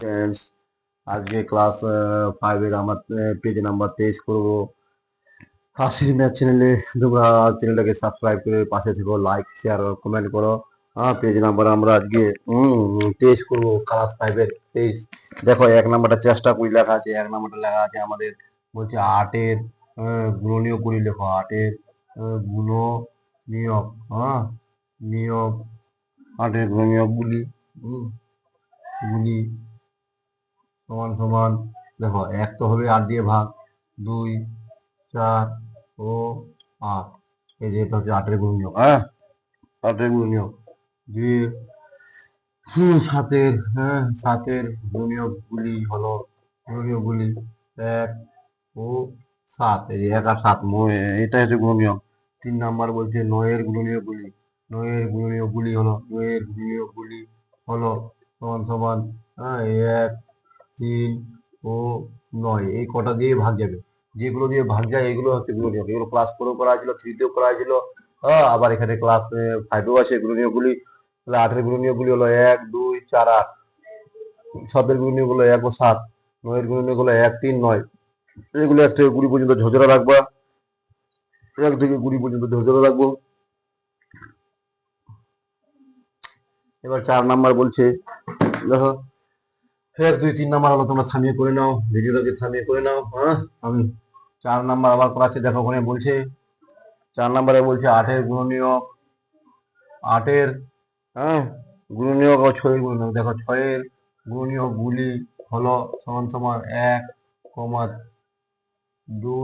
Friends, আজকে class 5 এর আমার পেজ নাম্বার 23 করবো। হাসির ম্যাথ চ্যানেলে তোমরা চ্যানেলটাকে সাবস্ক্রাইব করে পাশে থেকো, লাইক শেয়ার কমেন্ট করো। পেজ নাম্বার আমরা আজকে 23 করবো, ক্লাস 5-এর 23। দেখো 1 নাম্বারটা চেষ্টা করি লেখা আছে, 1 নাম্বারটা লেখা আছে আমাদের বলছে 8-এর গুণনীয় গুলি লেখো। 8-এর গুণ নিয়োগ, নিয়োগ, 8-এর গুণনীয় গুলি গুলি সমান সমান। দেখো 1 তো হবে 8 দিয়ে ভাগ, 2, 4 ও 8। এই যে এটা হচ্ছে 8-এর গুণনীয়ক। 8-এর গুণনীয়ক দিয়ে 7-এর গুণনীয়ক গুলি হলো, গুণনীয়ক গুলি 1 ও 7। এই যে 1 আর 7 এটা হচ্ছে গুণনীয়ক। 3 নাম্বার বলছে 9-এর গুণনীয়ক গুলি। 9-এর গুণনীয়ক গুলি হলো, 9-এর গুণনীয়ক গুলি হলো সমান সমান 1, 3 ও 9। এই কটা দিয়ে ভাগ যাবে, যেগুলো দিয়ে ভাগ যায় এগুলো হচ্ছে গুণনীয়ক। এগুলো ক্লাস 4-এও করা হয়েছিল, 3-তেও করা হয়েছিল, আবার এখানে ক্লাস 5-এও আছে গুণনীয়ক গুলি। তাহলে 8-এর গুণনীয়ক গুলি হলো 1, 2, 4, 8। 7-এর গুণনীয়ক হলো 1 ও 7। 9-এর গুণনীয়ক হলো 1, 3, 9। এগুলো 1 থেকে 20 পর্যন্ত ঝরঝরা রাখবা, 1 থেকে 20 পর্যন্ত ঝরঝরা রাখবো। এবার 4 নাম্বার বলছে, দেখো 1, 2, 3 নাম্বার হলো, তোমরা থামিয়ে করে নাও, ভিডিওটাকে থামিয়ে করে নাও। আমি 4 নাম্বার আবার করাচ্ছি। দেখো ওখানে বলছে 4 নাম্বারে বলছে 8-এর গুণনীয়ক, 8-এর গুণনীয়ক ও 6-এর গুণনীয়ক। দেখো 6-এর গুণনীয়ক গুলি হলো সমান সমান 1, 2,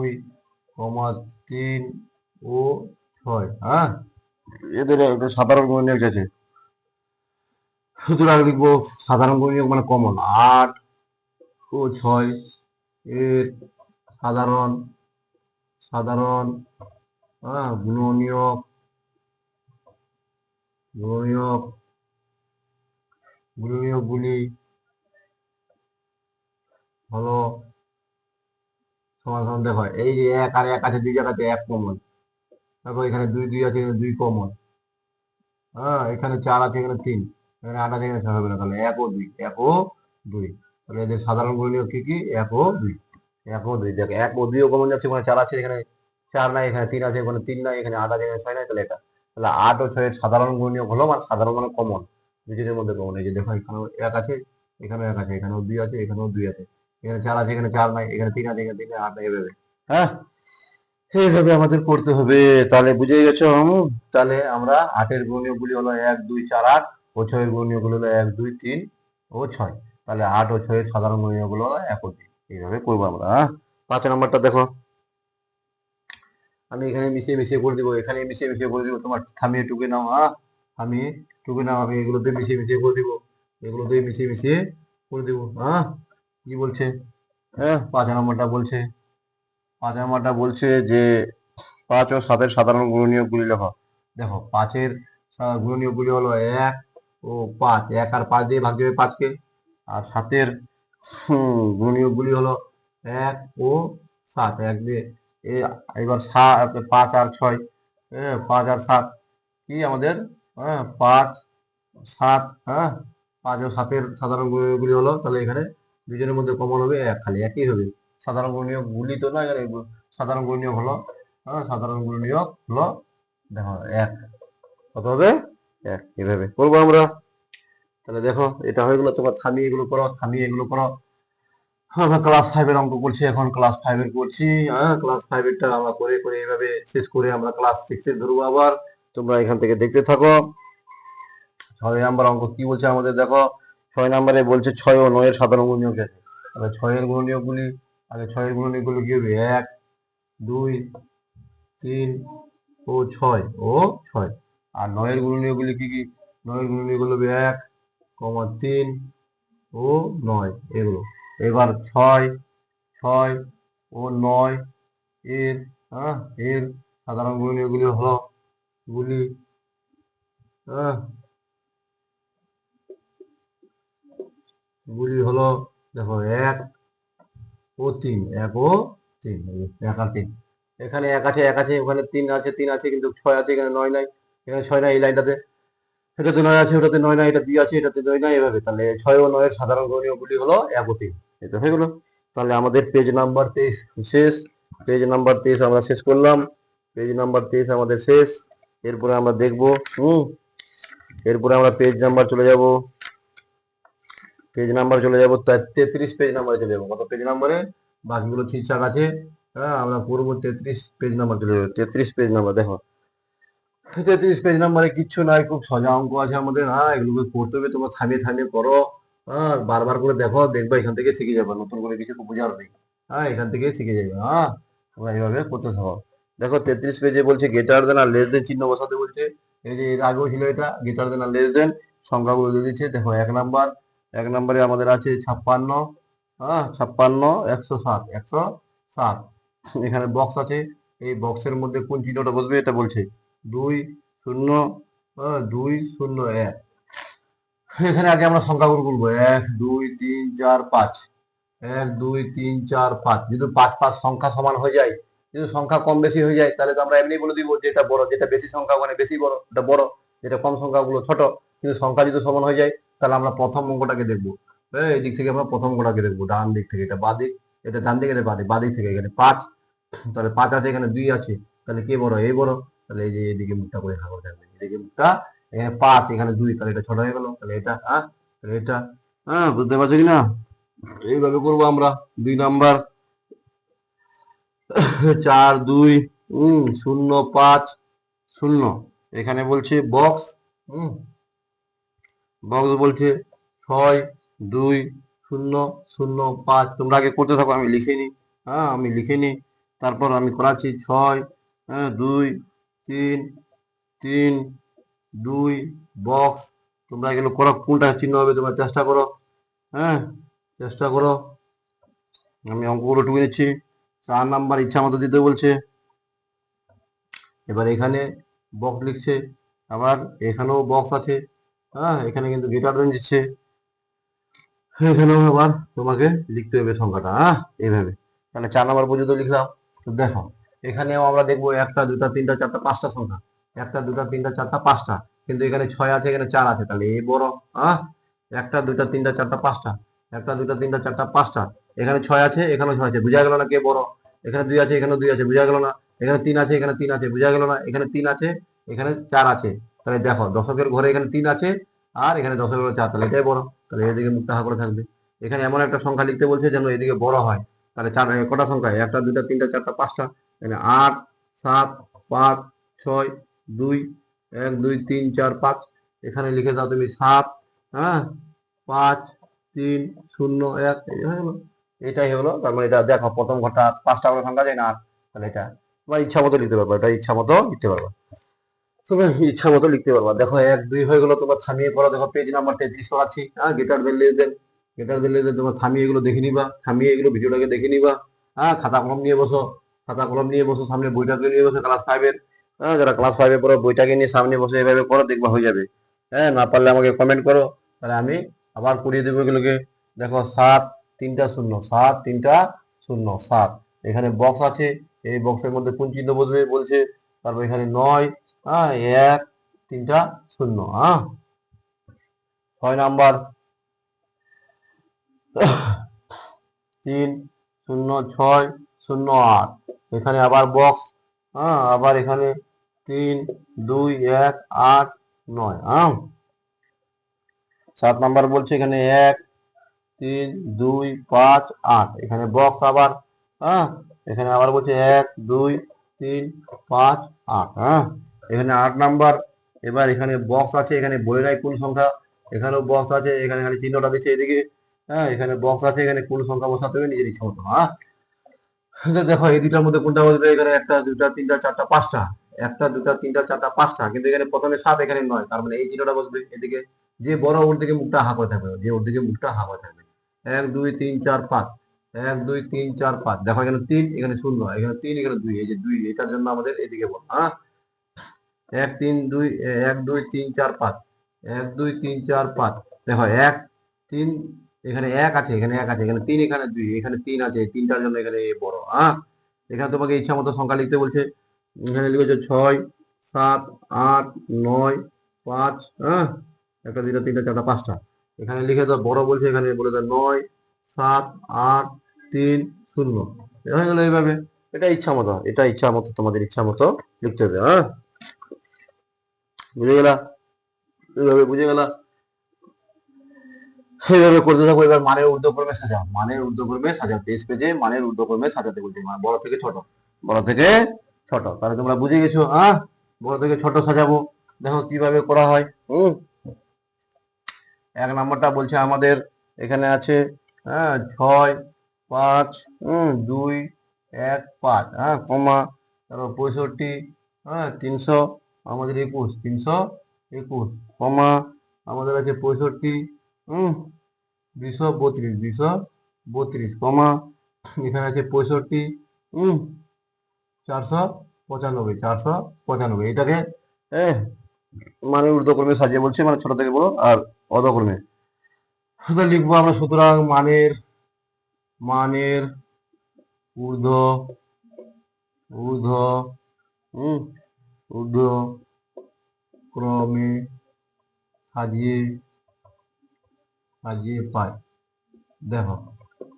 3 ও 6। এদের একটা সাধারণ গুণনীয়ক আছে, সুতরাং লিখবো সাধারণ গুণনীয়ক মানে কমন। 8 ও 6 এর সাধারণ সাধারণ গুণনীয়ক, গুণনীয়ক গুণনীয়কগুলি হলো সমান সমান। দেখো এই যে 1 আর 1 আছে, 2 জায়গাতে 1 কমন। দেখো এখানে 2, 2 আছে, এখানে 2 কমন। এখানে 4 আছে, এখানে 3, এখানে 8 আছে, এখানে 6 হবে না। তাহলে 1 ও 2, 1 ও 2। তাহলে এদের সাধারণ গুণনীয়ক কি কি? 1 ও 2, 1 ও 2। দেখো 1 ও 2 ও কমন যাচ্ছে, ওখানে 4 আছে, এখানে 4 নাই, এখানে 3 আছে, এখানে 3 নাই, এখানে 8 আছে, এখানে 6 নাই। তাহলে এটা, তাহলে 8 ও 6 এর সাধারণ গুণনীয়ক হলো, মানে সাধারণ মানে কমন, দুজনের মধ্যে কমন। এই যে দেখো এখানেও 1 আছে, এখানেও 1 আছে, এখানেও 2 আছে, এখানেও 2 আছে, এখানে 4 আছে, এখানে 4 নাই, এখানে 3 আছে, এখানে 3 নাই, 8 নাই, এভাবে। হ্যাঁ, এইভাবে আমাদের করতে হবে। তাহলে বুঝে গেছো? তাহলে আমরা 8-এর গুণনীয়কগুলি হলো 1, 2, 4, 8 ও 6-এর গুণনীয়কগুলো হলো 1, 2, 3 ও 6। তাহলে 8 ও 6-এর সাধারণ গুণনীয়কগুলো হলো 1 ও 2। এইভাবে করবো আমরা। 5 নাম্বারটা দেখো, আমি এখানে মিশিয়ে মিশিয়ে করে দিব, এখানে মিশিয়ে মিশিয়ে করে দিব। তোমার থামিয়ে টুকে নাও, থামিয়ে টুকে নাও। আমি এগুলোতে মিশিয়ে মিশিয়ে করে দিব, এগুলোতে মিশিয়ে মিশিয়ে করে দিব। কি বলছে? 5 নাম্বারটা বলছে, 5 নাম্বারটা বলছে যে 5 ও 7-এর সাধারণ গুণনীয়কগুলি লেখো। দেখো 5-এর গুণনীয়কগুলি হলো 1 ও 5। 1 আর 5 দিয়ে ভাগ দেবে 5-কে। আর 7-এর গুণনীয়কগুলি হলো 1 ও 7। 1 দিয়ে এবার 5 আর 6, 5 আর 7 কি আমাদের? 5, 7, 5 ও 7-এর সাধারণ গুণনীয়কগুলি হলো, তাহলে এখানে দুজনের মধ্যে কমন হবে 1, খালি একই হবে। সাধারণ গুণনীয়ক গুলি তো না, এখানে সাধারণ গুণনীয়ক হলো, সাধারণ গুণনীয়ক হলো, দেখো 1, কত হবে? 1। এভাবে করবো আমরা। তাহলে দেখো এটা হয়ে গেলো। তোমার থামিয়ে এগুলো করো, থামিয়ে এগুলো করো। আমরা ক্লাস 5-এর অঙ্ক করছি, এখন ক্লাস 5-এর করছি। ক্লাস 5-এরটা আমরা করে করে এইভাবে শেষ করে আমরা ক্লাস 6-এর ধরবো আবার। তোমরা এখান থেকে দেখতে থাকো। 6 নাম্বার অঙ্ক কি বলছে আমাদের? দেখো 6 নাম্বারে বলছে 6 ও 9-এর সাধারণ গুণনীয়ক আছে। তাহলে 6-এর গুণনীয়কগুলি, আগে 6-এর গুণনীয়কগুলো কি হবে? 1, 2, 3 ও 6 ও 6। আর 9-এর গুণনীয়কগুলি কি কি? 9-এর গুণনীয়কগুলো হবে 1, 3 ও 9, এগুলো। এবার 6, 6 ও 9 এর এর সাধারণ গুণনীয়কগুলি হলো গুলি, গুলি হলো, দেখো 1 ও 3, 1 ও 3, 1 আর 3। এখানে 1 আছে, 1 আছে, ওখানে 3 আছে, 3 আছে, কিন্তু 6 আছে, এখানে 9 নাই, এখানে 6 নাই এই লাইনটাতে। এটাতে 9 আছে, ওটাতে 9 নাই, এটা 2 আছে, এটাতে 2 নাই, এভাবে। তাহলে 6 ও 9 এর সাধারণ গুণনীয়কগুলি হলো 1 ও 3। এটা হয়ে গেল। তাহলে আমাদের পেজ নাম্বার 23 শেষ। পেজ নাম্বার 23 আমরা শেষ করলাম। পেজ নাম্বার 23 আমাদের শেষ। এরপরে আমরা দেখব এরপরে আমরা পেজ নাম্বার চলে যাব। পেজ নাম্বার চলে যাব 33 পেজ নাম্বারে চলে যাব। কত পেজ নাম্বারে? বাকিগুলো ঠিকঠাক আছে। হ্যাঁ, আমরা করবো 33 পেজ নাম্বার চলে যাবে। 33 পেজ নাম্বার দেখো, 33 পেজ নাম্বারে কিচ্ছু নাই, খুব সোজা অঙ্ক আছে আমাদের। হ্যাঁ, এগুলোকে করতে হবে, তোমরা থামিয়ে থামিয়ে করো। হ্যাঁ, বারবার করে দেখো, দেখবা এখান থেকে শিখে যাবে, নতুন করে কিছু বোঝার নেই। হ্যাঁ, এখান থেকে শিখে যাবে। হ্যাঁ, তোমরা এইভাবে করতে থাকো। দেখো 33 পেজে বলছে গ্রেটার দেন আর লেস দেন চিহ্ন বসাতে বলছে। এই যে এর আগেও ছিল এটা, গ্রেটার দেন আর লেস দেন সংখ্যাগুলো দিয়ে দিচ্ছে। দেখো 1 নাম্বারে আমাদের আছে 56। হ্যাঁ, 56, 107, 107। এখানে বক্স আছে, এই বক্সের মধ্যে কোন চিহ্নটা বসবে এটা বলছে। 2 0 2 0 1। এখানে আগে আমরা সংখ্যাগুলো বলবো 1 2 3 4 5। 1 2 3 4 5। যদি 5 5 সংখ্যা সমান হয়ে যায়, যদি সংখ্যা কম বেশি হয়ে যায়, তাহলে তো আমরা এমনি বলে দিব যে এটা বড়, যেটা বেশি সংখ্যা মানে বেশি বড়, এটা বড়, যেটা কম সংখ্যাগুলো ছোট। কিন্তু সংখ্যা যদি সমান হয়ে যায়, তাহলে আমরা প্রথম অঙ্কটাকে দেখবো। এই দিক থেকে আমরা প্রথম অঙ্কটাকে দেখবো, ডান দিক থেকে। এটা বাঁ দিক, এটা ডান দিকে, এটা বাঁ দিক। বাঁ দিক থেকে এখানে 5, তাহলে 5 আছে, এখানে 2 আছে, তাহলে কে বড়? এই বড়। তাহলে এই যে এদিকে মুখটা করে হাগর থাকবে, এদিকে মুখটা, এখানে 5, এখানে 2, তাহলে এটা ছোট হয়ে গেল। তাহলে এটা, তাহলে এটা। বুঝতে পারছো কি না? এইভাবে করবো আমরা। 2 নাম্বার 4 2 0 5 0। এখানে বলছে বক্স, বক্স বলছে 6 2 0 0 5। তোমরা আগে করতে থাকো, আমি লিখে নি। হ্যাঁ, আমি লিখে নি, তারপর আমি করাচ্ছি। 6 2 3 3 2 বক্স। তোমরা এগুলো করো, কোনটা চিহ্ন হবে তোমরা চেষ্টা করো। হ্যাঁ, চেষ্টা করো। আমি অঙ্কগুলো টুকে দিচ্ছি। 4 নাম্বার ইচ্ছা মতো দিতে বলছে। এবার এখানে বক্স লিখছে, আবার এখানেও বক্স আছে। হ্যাঁ, এখানে কিন্তু গ্রেটার দেন দিচ্ছে, এখানেও আবার তোমাকে লিখতে হবে সংখ্যাটা। হ্যাঁ, এইভাবে। তাহলে 4 নাম্বার পর্যন্ত লিখলাম। তো দেখো, এখানেও আমরা দেখবো 1টা 2টা 3টা 4টা 5টা সংখ্যা। 1টা 2টা 3টা 4টা 5টা, কিন্তু এখানে 6 আছে, এখানে 4 আছে, তাহলে এই বড়। 1টা 2টা 3টা 4টা 5টা। 1টা 2টা 3টা 4টা 5টা, এখানে 6 আছে, এখানেও 6 আছে, বুঝা গেল না কে বড়? এখানে 2 আছে, এখানে 2 আছে, বুঝা গেল না? এখানে 3 আছে, এখানে 3 আছে, বুঝা গেল না? এখানে 3 আছে, এখানে 4 আছে। তাহলে দেখো, দশকের ঘরে এখানে 3 আছে, আর এখানে দশকের ঘরে 4, তাহলে এটাই বড়। তাহলে এদিকে মুখটা হা করে থাকবে। এখানে এমন একটা সংখ্যা লিখতে বলছে যেন এদিকে বড় হয়। তাহলে 4 কটা সংখ্যা? 1টা 2টা 3টা 4টা 5টা। এখানে 8 7 5 6 2 1 2 3 4 5। এখানে লিখে দাও তুমি 7 5 3 0 1। এই হয়ে গেল, এটাই হলো। তার মানে এটা দেখো, প্রথম ঘরটা 5টা করে সংখ্যা যায় না, আর তাহলে এটা তোমার ইচ্ছা মতো লিখতে পারবা। এটা ইচ্ছা মতো লিখতে পারবা, তুমি ইচ্ছা মতো লিখতে পারবা। দেখো 1 2 হয়ে গেল, তোমার থামিয়ে পড়ো। দেখো পেজ নাম্বার 33 করাচ্ছি। গেটার বেল লেস দেন, গেটার বেল লেস দেন। তোমার থামিয়ে এগুলো দেখে নিবা, থামিয়ে এগুলো ভিডিওটাকে দেখে নিবা। খাতা কলম নিয়ে বসো, খাতা কলম নিয়ে বসো, সামনে বইটাকে নিয়ে বসো, ক্লাস 5-এর। যারা ক্লাস 5-এ পড়ো, বইটাকে নিয়ে সামনে বসে এভাবে করো, দেখবা হয়ে যাবে। না পারলে আমাকে কমেন্ট করো, তাহলে আমি আবার করিয়ে দেবো এগুলোকে। দেখো 7 3টা 0, 7 3টা 0 7। এখানে বক্স আছে, এই বক্সের মধ্যে কোন চিহ্ন বসবে বলছে। তারপর এখানে 9 1 3টা 0। 6 নাম্বার 3 0 6 0 8। এখানে আবার বক্স। আবার এখানে 3 2 1 8 9। 7 নাম্বার বলছে এখানে 1 3 2 5 8। এখানে বক্স আবার। এখানে আবার বলছে 1 2 3 5 8। এখানে 8 নাম্বার। এবার এখানে বক্স আছে, এখানে বলে নাই কোন সংখ্যা। এখানেও বক্স আছে, এখানে খালি চিহ্নটা দিচ্ছে এদিকে। এখানে বক্স আছে, এখানে কোন সংখ্যা বসাতে হবে নিজের ইচ্ছা মতো। দেখো এই দুটার মধ্যে কোনটা বসবে? এখানে 1টা 2টা 3টা 4টা 5টা। 1টা 2টা 3টা 4টা 5টা, কিন্তু এখানে প্রথমে 7, এখানে 9, তার মানে এই চিহ্নটা বসবে এদিকে। যে বড় ওর দিকে মুখটা হা করে থাকবে, যে ওর দিকে মুখটা হা করে থাকবে। 1 2 3 4 5, 1 2 3 4 5। দেখো এখানে 3, এখানে 0, এখানে 3, এখানে 2, এই যে 2, এটার জন্য আমাদের এদিকে বল। 1 3 2 1 2 3 4 5, 1 2 3 4 5। দেখো 1 3, এখানে 1 আছে, এখানে 1 আছে, এখানে 3, এখানে 2, এখানে 3 আছে, এই তিনটার জন্য এখানে বড়। এখানে তোমাকে ইচ্ছা মতো সংখ্যা লিখতে বলছে। এখানে লিখেছে 6 7 8 9 5, হ্যাঁ, 1 2 3 4 5টা এখানে লিখে দাও। বড় বলছে এখানে বলে দাও 9 7 8 3 0। এটা হয়ে গেল এইভাবে। এটা ইচ্ছা মতো, এটা ইচ্ছা মতো, তোমাদের ইচ্ছা মতো লিখতে হবে। হ্যাঁ, বুঝে গেলা? এইভাবে বুঝে গেলা? এইভাবে করতে থাকো। এবার মানের ঊর্ধ্বক্রমে সাজাও, মানের ঊর্ধ্বক্রমে সাজাও। 23 পেজে মানের ঊর্ধ্বক্রমে সাজাতে বলছি, মানে বড় থেকে ছোট, বড় থেকে ছোট। তাহলে তোমরা বুঝে গেছো? হ্যাঁ, বড় থেকে ছোট সাজাবো। দেখো কিভাবে করা হয়। 1 নম্বরটা বলছে আমাদের এখানে আছে, হ্যাঁ, 6 5 2 1 5, হ্যাঁ, কমা, তারপর 65, হ্যাঁ, 300 আমাদের 21, 321, কমা, আমাদের আছে 65, 232, 232, কমা, এখানে আছে 65, 495, 495। এটাকে মানে ঊর্ধ্বক্রমে সাজিয়ে বলছে, মানে ছোট থেকে বড় আর অধক্রমে লিখবো আমরা। সুতরাং মানের মানের ঊর্ধ্ব ঊর্ধ্ব ঊর্ধ্ব ক্রমে সাজিয়ে সাজিয়ে পাই। দেখো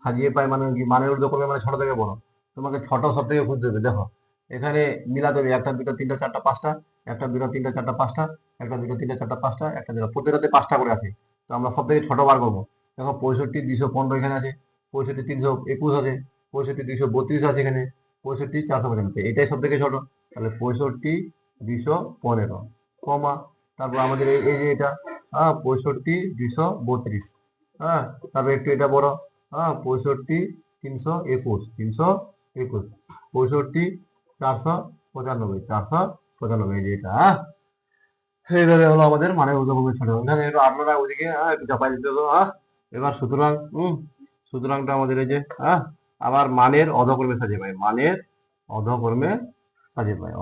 সাজিয়ে পাই মানে কি? মানের ঊর্ধ্বক্রমে মানে ছোট থেকে বড়। তোমাকে ছোট সব থেকে খুঁজতে হবে। দেখো এখানে মিলাতে হবে 1 2 3 4 5টা, 1 2 3 4 5টা, 1 2 3 4 5টা, 1 2, প্রত্যেকটাতে 5টা করে আছে। তো আমরা সব থেকে ছোট বার করবো। দেখো 65 215 এখানে আছে, 65 321 আছে, 65 232 আছে এখানে, 65 495। এটাই সব থেকে ছোট। তাহলে 65 215, কমা, তারপর আমাদের এই যে এটা, 65 232, হ্যাঁ, তারপর একটু এটা বড়, 65 321, 321, 65 495, 495, এই যে এটা। এইভাবে হলো আমাদের মানে ঊর্ধ্বক্রমে ছোট। এখানে একটু আপনারা ওদিকে একটু চাপাই দিতে হলো। এবার সুতরাং সুতরাংটা আমাদের এই যে, আবার মানের অধক্রমে সাজিয়ে পাই, মানের অধক্রমে সাজিয়ে পাই,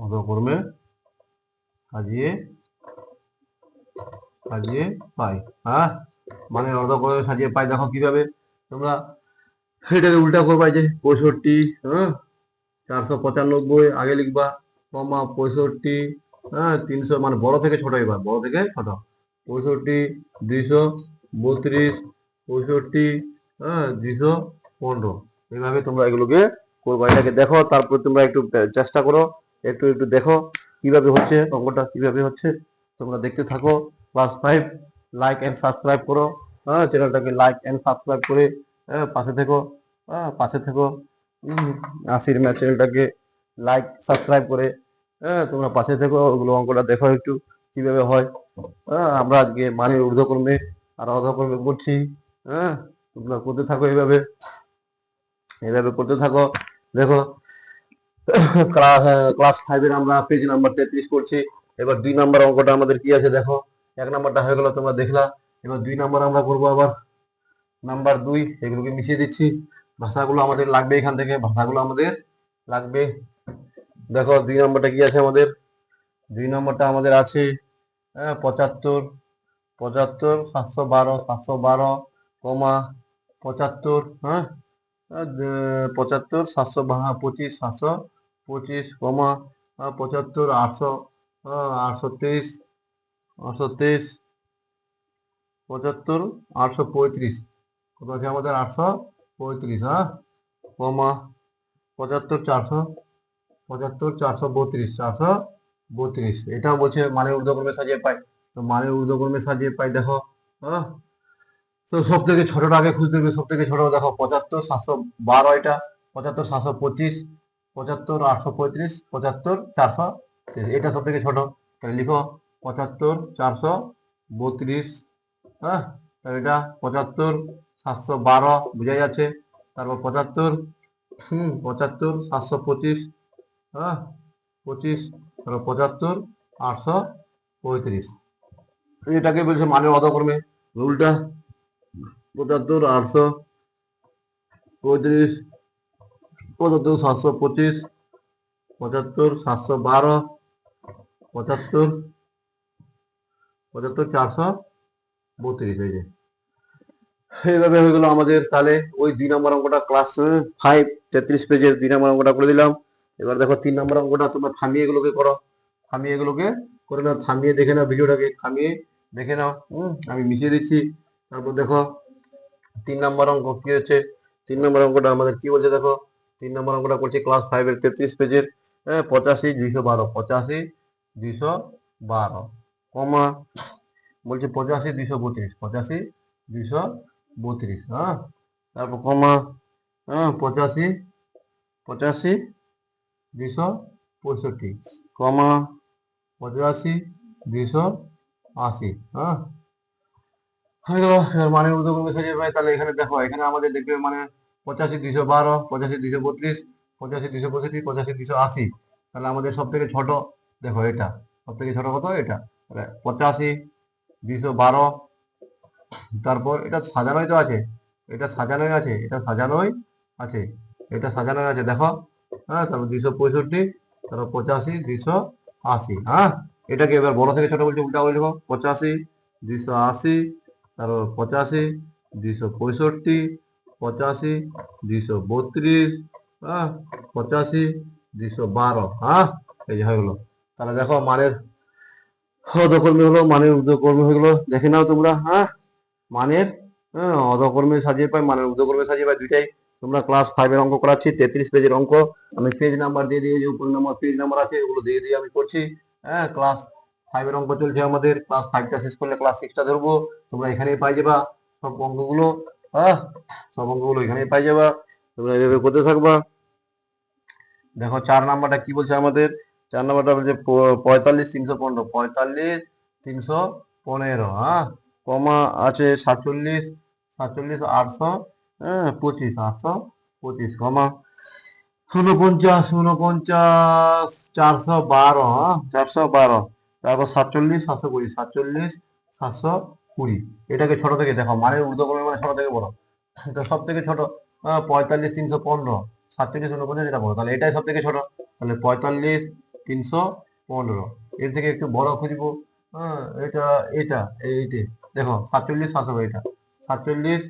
অধক্রমে সাজিয়ে সাজিয়ে পাই। হ্যাঁ, মানে অর্ধক্রমে সাজিয়ে পাই। দেখো কিভাবে তোমরা এটাকে উল্টা করবা। যে 65, 495 আগে লিখবা, কমা, 65, 300, মানে বড় থেকে ছোট, এবার বড় থেকে ছোট, 65 232, 65, 215। এইভাবে তোমরা এগুলোকে করবা। এটাকে দেখো, তারপর তোমরা একটু চেষ্টা করো, একটু একটু দেখো কিভাবে হচ্ছে অঙ্কটা, কিভাবে হচ্ছে তোমরা দেখতে থাকো। ক্লাস 5 লাইক এন্ড সাবস্ক্রাইব করো। চ্যানেলটাকে লাইক এন্ড সাবস্ক্রাইব করে পাশে থেকো, পাশে থেকো। আশির ম্যাথ চ্যানেলটাকে লাইক সাবস্ক্রাইব করে তোমরা পাশে থেকো। ওগুলো অঙ্কটা দেখো একটু কিভাবে হয়। আমরা আজকে মানে ঊর্ধ্বক্রমে আর অধক্রমে করছি। তোমরা করতে থাকো, এইভাবে এইভাবে করতে থাকো। দেখো ক্লাস 5-এর আমরা পেজ নাম্বার 33 করছি। এবার 2 নাম্বার অঙ্কটা আমাদের কি আছে দেখো। 1 নাম্বারটা হয়ে গেল, তোমরা দেখলা। এবার 2 নাম্বার আমরা করবো আবার। নাম্বার 2 এগুলোকে মিশিয়ে দিচ্ছি। ভাষাগুলো আমাদের লাগবে, এখান থেকে ভাষাগুলো আমাদের লাগবে। দেখো 2 নম্বরটা কি আছে আমাদের। 2 নম্বরটা আমাদের আছে 75 712, 712, কমা, 75, 75 725, 725, কমা, 75 800, 823, 823, 75 835, কত আছে আমাদের 835, কমা, 75 400, 75 432, 432। এটাও বলছে মানে ঊর্ধ্বক্রমে সাজিয়ে পাই। তো মানে ঊর্ধ্বক্রমে সাজিয়ে পাই। দেখো তো সব থেকে ছোটটা আগে খুঁজতে হবে। সব থেকে ছোট দেখো 75 712, এটা 75 725, 75 835, 75 430, এটা সব থেকে ছোট। তাহলে লিখো 75 432, তাহলে এটা 75 712 বোঝা যাচ্ছে। তারপর 75 75 725, 25, তারপর 75 835। এটাকে বলছে মানে অধক্রমে। রুলটা 75 835, 75 725, 75 712, 75 75 432। এই যে এইভাবে হয়ে গেল আমাদের। তাহলে ওই 2 নম্বর অঙ্কটা ক্লাস 5 33 পেজের 2 নম্বর অঙ্কটা করে দিলাম। এবার দেখো 3 নম্বর অঙ্কটা তোমরা থামিয়ে এগুলোকে করো, থামিয়ে এগুলোকে করে নাও, থামিয়ে দেখে নাও ভিডিওটাকে, থামিয়ে দেখে নাও। আমি মিশিয়ে দিচ্ছি। তারপর দেখো 3 নম্বর অঙ্ক কি হচ্ছে। 3 নম্বর অঙ্কটা আমাদের কি বলছে দেখো। 3 নম্বর অঙ্কটা করছে ক্লাস 5 এর 33 পেজের 85 212, 85 212 কমা বলছে 85 232, 85 232, হ্যাঁ। তারপর কমা 85 85 265 কমা 85 280, হ্যাঁ। হয়ে গেল। এবার মানে ঊর্ধ্বক্রমে সাজিয়ে পাই, তাহলে এখানে দেখো, এখানে আমাদের দেখবে মানে 85 212, 85 232, 85 265, 85 280। তাহলে আমাদের সব থেকে ছোট দেখো এটা, সব থেকে ছোট কত এটা, 85 212। তারপর এটা সাজানোই তো আছে, এটা সাজানোই আছে, এটা সাজানোই আছে, এটা সাজানোই আছে দেখো, হ্যাঁ। তারপর 265, তারপর 85 280, হ্যাঁ। এটাকে এবার বড় থেকে ছোট বলছে, উল্টা করে লিখো, 85 280, তারপর 85 265, 85 232, হ্যাঁ, 85 212, হ্যাঁ। এই যে হয়ে গেলো। তাহলে দেখো মানের অধকর্মী হলো, মানের ঊর্ধ্বকর্মী হয়ে গেলো, দেখে নাও তোমরা, হ্যাঁ। মানের অধকর্মে সাজিয়ে পাই, মানের ঊর্ধ্বকর্মে সাজিয়ে পাই, দুইটাই। তোমরা ক্লাস 5 এর অঙ্ক করাচ্ছি, 33 পেজের অঙ্ক। আমি পেজ নাম্বার দিয়ে দিয়ে, যে উপর নাম্বার পেজ নাম্বার আছে ওগুলো দিয়ে দিয়ে আমি করছি, হ্যাঁ। ক্লাস 5 এর অঙ্ক চলছে আমাদের, ক্লাস 5টা শেষ করলে ক্লাস 6টা ধরবো। তোমরা এখানেই পাই যাবা সব অঙ্কগুলো, হ্যাঁ। সব অঙ্কগুলো এখানেই পাই যাবা, তোমরা এইভাবে করতে থাকবা। দেখো 4 নাম্বারটা কি বলছে আমাদের। 4 নাম্বারটা বলছে 45 315, 45 315, হ্যাঁ। কমা আছে 47 47 800, হ্যাঁ, 25 825, কমা 49 49 412, হ্যাঁ, 412। তারপর 47 720, 47 720। এটাকে ছোট থেকে দেখো, মানের ঊর্ধ্বক্রমে মানে ছোট থেকে বড়, এটা সব থেকে ছোট, 45 315, 47 49 যেটা বড়, তাহলে এটাই সব থেকে ছোট, তাহলে 45 315। এর থেকে একটু বড় খুঁজবো, হ্যাঁ। এটা এটা এইটা দেখো 47 720, এটা 47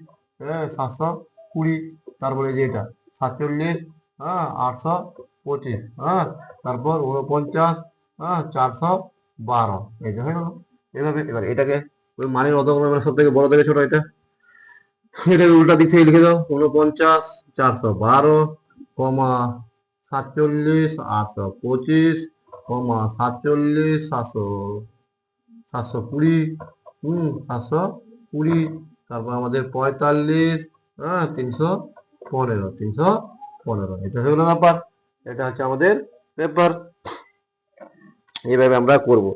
720। তারপরে যে এটা 47, হ্যাঁ, 825, হ্যাঁ। তারপর 49, হ্যাঁ, 412। এই যে হয়ে গেল এভাবে। এবার এটাকে ওই মানের অধক্রমে সব থেকে বড় থেকে ছোট, এটা এটাকে উল্টা দিক থেকে লিখে দাও, 49 412, কমা 47 825, কমা 47 720, 720। তারপর আমাদের 45, হ্যাঁ, 315। এটা হয়ে গেল ব্যাপার, এটা হচ্ছে আমাদের পেপার। এইভাবে আমরা করব।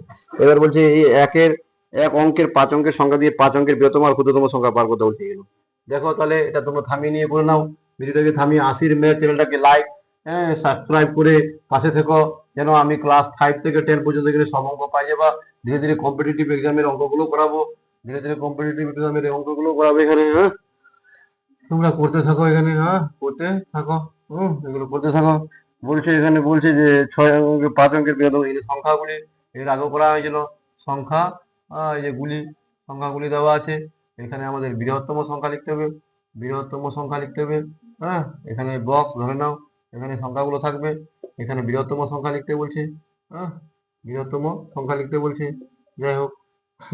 এবার বলছে এই এক অঙ্কের 5 অঙ্কের সংখ্যা দিয়ে 5 অঙ্কের বৃহত্তম আর ক্ষুদ্রতম সংখ্যা বার করতে বলছে। দেখো তাহলে এটা তোমরা থামিয়ে নিয়ে করে নাও, ভিডিওটাকে থামিয়ে। আশির মেয়ে চ্যানেলটাকে লাইক, হ্যাঁ, সাবস্ক্রাইব করে পাশে থেকো, যেন আমি ক্লাস 5 থেকে 10 পর্যন্ত এখানে সব অঙ্ক পাই যাবা। ধীরে ধীরে কম্পিটিটিভ এক্সামের অঙ্কগুলো করাবো, ধীরে ধীরে কম্পিটিটিভ এক্সামের অঙ্কগুলো করাবো এখানে, হ্যাঁ। তোমরা করতে থাকো এখানে, হ্যাঁ, করতে থাকো, এগুলো করতে থাকো। বলছে এখানে, বলছে যে 5 অঙ্কের বৃহত্তম এই সংখ্যাগুলি এর আগেও করা হয়েছিল, সংখ্যা, এই যে গুলি, সংখ্যাগুলি দেওয়া আছে। এখানে আমাদের বৃহত্তম সংখ্যা লিখতে হবে, বৃহত্তম সংখ্যা লিখতে হবে, হ্যাঁ। এখানে বক্স ধরে নাও, এখানে সংখ্যাগুলো থাকবে, এখানে বৃহত্তম সংখ্যা লিখতে বলছে, হ্যাঁ, বৃহত্তম সংখ্যা লিখতে বলছে। যাই হোক,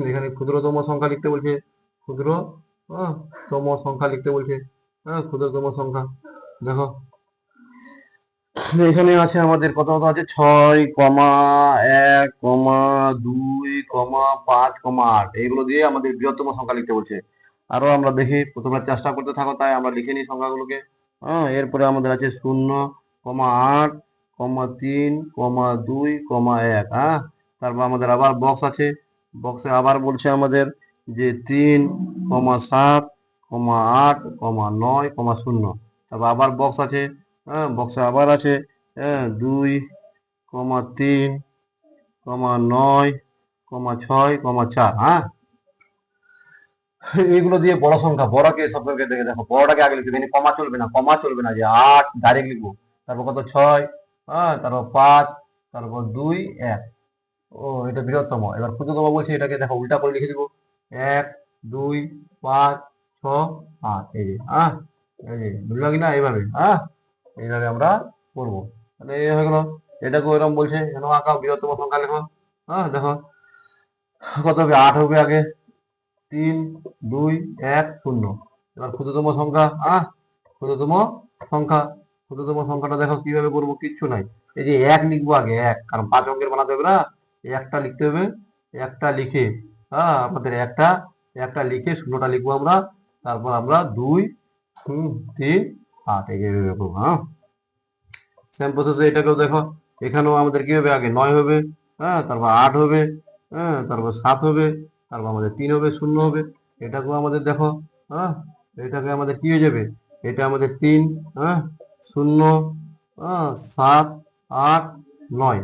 এখানে ক্ষুদ্রতম সংখ্যা লিখতে বলছে, ক্ষুদ্র, হ্যাঁ, তম সংখ্যা লিখতে বলছে, হ্যাঁ, ক্ষুদ্রতম সংখ্যা। দেখো এখানে আছে আমাদের কত কত আছে, 6,1,2,5,8 এইগুলো দিয়ে আমাদের বৃহত্তম সংখ্যা লিখতে বলছে। আরো আমরা দেখি, তোমরা চেষ্টা করতে থাকো, তাই আমরা লিখে নিই সংখ্যাগুলোকে, হ্যাঁ। এরপরে আমাদের আছে 0,8,3,2,1, হ্যাঁ। তারপর আমাদের আবার বক্স আছে, বক্সে আবার বলছে আমাদের যে 3,7,8,9,0। তারপর আবার বক্স আছে, হ্যাঁ, বক্সে আবার আছে, হ্যাঁ, 2,3,9,6,4, হ্যাঁ। এইগুলো দিয়ে বড় সংখ্যা, বড়কে সবকে দেখে দেখো, বড়টাকে আগে লিখতে, কমা চলবে না, কমা চলবে না, যে 8 ডাইরেক্ট লিখবো। তারপর কত 6, হ্যাঁ, তারপর 5, তারপর 2 1। ও এটা বৃহত্তম। এবার ক্ষুদ্রতম বলছে, এটাকে দেখো উল্টা করে লিখে দিব, 1 2 5 6 8। এই যে, হ্যাঁ, এই যে বুঝলো কিনা, এইভাবে, হ্যাঁ, এইভাবে আমরা করবো। তাহলে এই হয়ে গেল। এটাকে এরকম বলছে কেন আঁকাও বৃহত্তম সংখ্যা লেখো। হ্যাঁ দেখো কত হবে, 8 হবে আগে, 3 2 1 0। এবার ক্ষুদ্রতম সংখ্যা, ক্ষুদ্রতম সংখ্যা, ক্ষুদ্রতম সংখ্যাটা দেখো কিভাবে করবো, কিচ্ছু নাই। এই যে 1 লিখবো আগে, 1, কারণ 5 অঙ্কের বানাতে হবে না। একটা লিখতে হবে, একটা লিখে, আমাদের একটা একটা লিখে শূন্যটা লিখবো আমরা। তারপর আমরা 2 3 8 এইভাবে করবো। সেম প্রসেসে এটাকেও দেখো, এখানেও আমাদের কি হবে, আগে 9 হবে, তারপর 8 হবে, তারপর 7 হবে, তারপর আমাদের 3 হবে, 0 হবে। এটাকেও আমাদের দেখো, হ্যাঁ এটাকে আমাদের কি হয়ে যাবে, এটা আমাদের 3, 0, 7 8 9,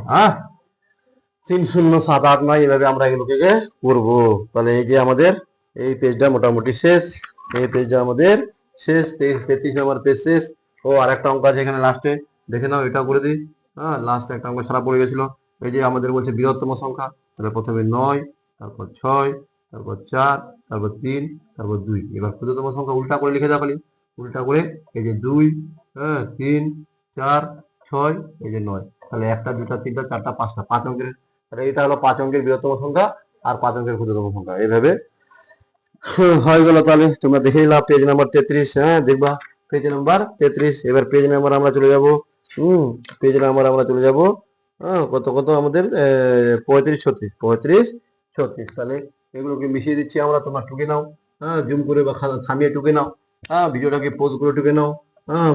3 0 7 8 9, এভাবে আমরা এগুলোকে করবো। তাহলে এই যে আমাদের এই পেজটা মোটামুটি শেষ, এই পেজটা আমাদের শেষ, 33 নম্বর পেজ শেষ। ও আর একটা অঙ্ক আছে এখানে লাস্টে, দেখে নাও, এটা করে দিই। লাস্টে একটা অঙ্ক সারা পড়ে গেছিল। এই যে আমাদের বলছে বৃহত্তম সংখ্যা, তাহলে প্রথমে 9, তারপর 6, তারপর 4, তারপর 3, তারপর 2। এবার ক্ষুদ্রতম সংখ্যা উল্টা করে লিখে দাও খালি, উল্টা করে। এই যে 2, 3 4 6, এই যে 9। তাহলে 1টা 2টা 3টা 4টা 5টা, 5 অঙ্কের। তাহলে এটা হলো 5 অঙ্কের বৃহত্তম সংখ্যা আর 5 অঙ্কের ক্ষুদ্রতম সংখ্যা, এইভাবে হয়ে গেল। তাহলে তোমরা দেখে নিলাম পেজ নাম্বার 33। দেখবা পেজ নাম্বার 33। এবার পেজ নাম্বার আমরা চলে যাব, পেজ নাম্বার আমরা চলে যাব, কত কত আমাদের 35 36 35 36। তাহলে এগুলোকে মিশিয়ে দিচ্ছি আমরা, তোমরা টুকে নাও, জুম করে বা থামিয়ে টুকে নাও, ভিডিওটাকে পোজ করে টুকে নাও,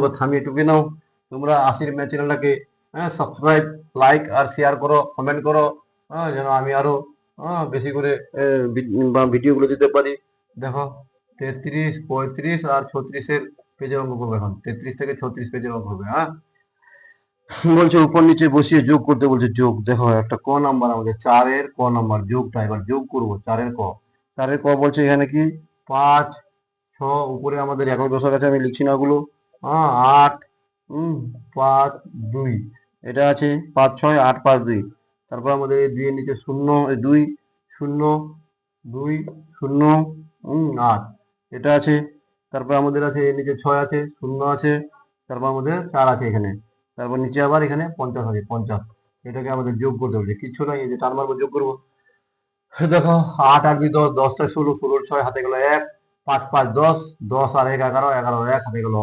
বা থামিয়ে টুকে নাও। তোমরা আশির ম্যাথ চ্যানেলটাকে সাবস্ক্রাইব, লাইক আর শেয়ার করো, কমেন্ট করো, যেন আমি আরো বেশি করে ভিডিওগুলো দিতে পারি। দেখো 33 35 আর 36-এর পেজের অঙ্ক করবো এখন, 33 থেকে 36 পেজের অঙ্ক হবে। বলছে উপর নিচে বসিয়ে যোগ করতে বলছে, যোগ। দেখো একটা ক নাম্বার, আমাদের 4-এর ক নাম্বার, যোগটা এবার যোগ করবো। 4-এর ক, 4-এর ক বলছে এখানে কি 5 6, উপরে আমাদের একক দশক আছে, আমি লিখছি না ওগুলো, 8 5 2, এটা আছে 5 6 8 5 2। তারপর আমাদের এই 2 এর নিচে 0, 2 0 2 0 8, এটা আছে। তারপর আমাদের আছে এর নিচে 6 আছে, 0 আছে, তারপর আমাদের 4 আছে এখানে। তারপর নিচে আবার এখানে 50 আছে, 50। এটাকে আমাদের যোগ করতে হবে, কিচ্ছু নাই, এই যে 4 মারবো, যোগ করবো। দেখো 8 আর 2 10, 10 টা 16, 16 6 হাতে গেল 1, 5 5 10, 10 আর 1 11, 11 আর 1 হাতে গেল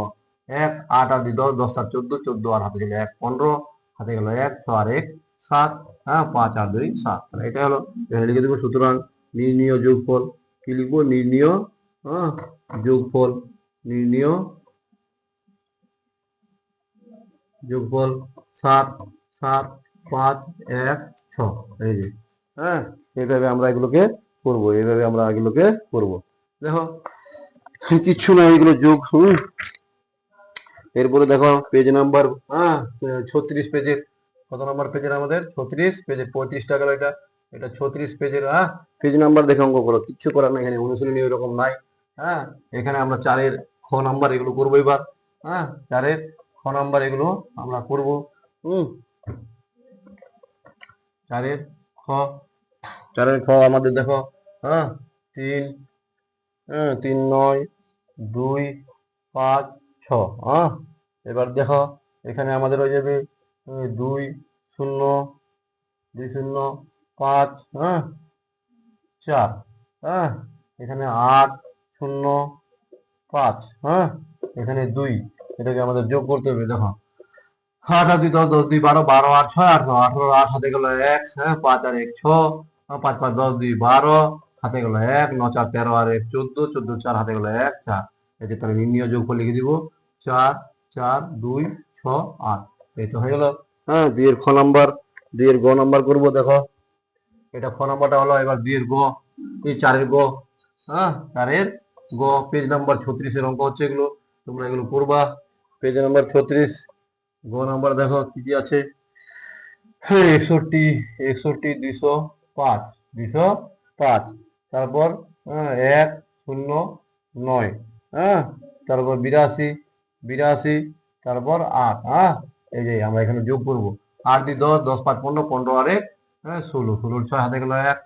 1, 8 আর 2 10, 10 আর 14, 14 আর হাতে গেল 1 15, হাতে গেল 1, 6 আর 1 7, 5 আর 2 7। তাহলে এটা হলো, এখানে লিখে দেবো সুতরাং নির্ণীয় যোগফল। কি লিখবো, নির্ণীয় যোগফল, নির্ণীয় যোগফল 7 7 5 1 6। এই যে এইভাবে আমরা এগুলোকে করবো, এইভাবে আমরা এগুলোকে করবো। দেখো কিচ্ছু না, এগুলো যোগ। এরপরে দেখো পেজ নাম্বার 36 পেজের, কত নাম্বার পেজের, আমাদের 36 পেজের, 35টা গেল এটা, এটা 36 পেজের। পেজ নাম্বার দেখে অঙ্ক করো, কিচ্ছু করার নাই, এখানে অনুশীলনী এরকম নাই। এখানে আমরা 4-এর খ নাম্বার এগুলো করবো এবার। 4-এর খ নাম্বার এগুলো আমরা করবো। 4-এর খ, 4-এর খ আমাদের দেখো 3 3 9 2 5 6। এবার দেখো এখানে আমাদের হয়ে যাবে 2 0 2 0 5 4, এখানে 8 0 5, এখানে 2, এটাকে আমাদের যোগ করতে হবে। দেখো 8 আর 2 10, 10 2 12, 12 আর 6 18, 18 8 হাতে গেল 1, 5 আর 1 6, 5 5 10 2 12, হাতে গেল 1, 9 4 13 আর 1 14, 14 4 হাতে গেল 1 4। এই যে তাহলে নির্ণীয় যোগফল লিখে দিব 4 4 2 6 8। এই তো হয়ে গেল। 2 এর খ নাম্বার, 2 এর গ নাম্বার করবো। দেখো এটা খ নাম্বারটা হলো, এবার 2 এর গ, এই 4-এর গ, 4-এর গ, পেজ নাম্বার 36-এর অঙ্ক হচ্ছে এগুলো, তোমরা এগুলো করবা। পেজ নাম্বার 36, গ নাম্বার দেখো কি কি আছে, 61 61 205 205, তারপর 1 0 9, তারপর 82 82, তারপর 8। এই যে আমরা এখানে যোগ করবো, 8 2 10, 10 5 15, 15 আর 1 16, 16 6 হাতে গেল 1,